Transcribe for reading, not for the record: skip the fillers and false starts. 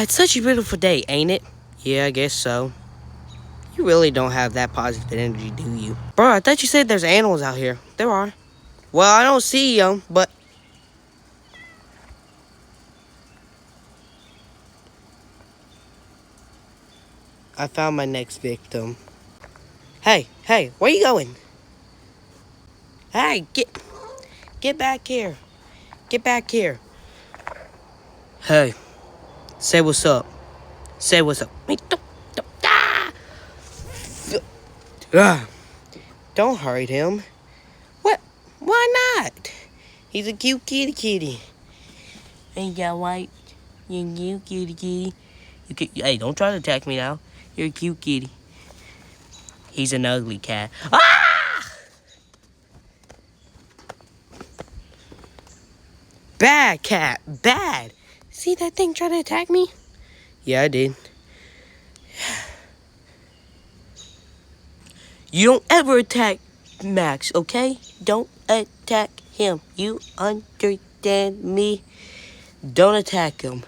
It's such a beautiful day, ain't it? Yeah, I guess so. You really don't have that positive energy, do you? Bro, I thought you said there's animals out here. There are. Well, I don't see them, but... I found my next victim. Hey, where you going? Hey, get back here. Get back here. Hey, say what's up. Say what's up. Don't hurt him. What? Why not? He's a cute kitty. Ain't got white. You cute kitty. Hey, don't try to attack me now. You're a cute kitty. He's an ugly cat. Ah! Bad cat. Bad. See that thing try to attack me? Yeah, I did. You don't ever attack Max, okay? Don't attack him. You understand me? Don't attack him.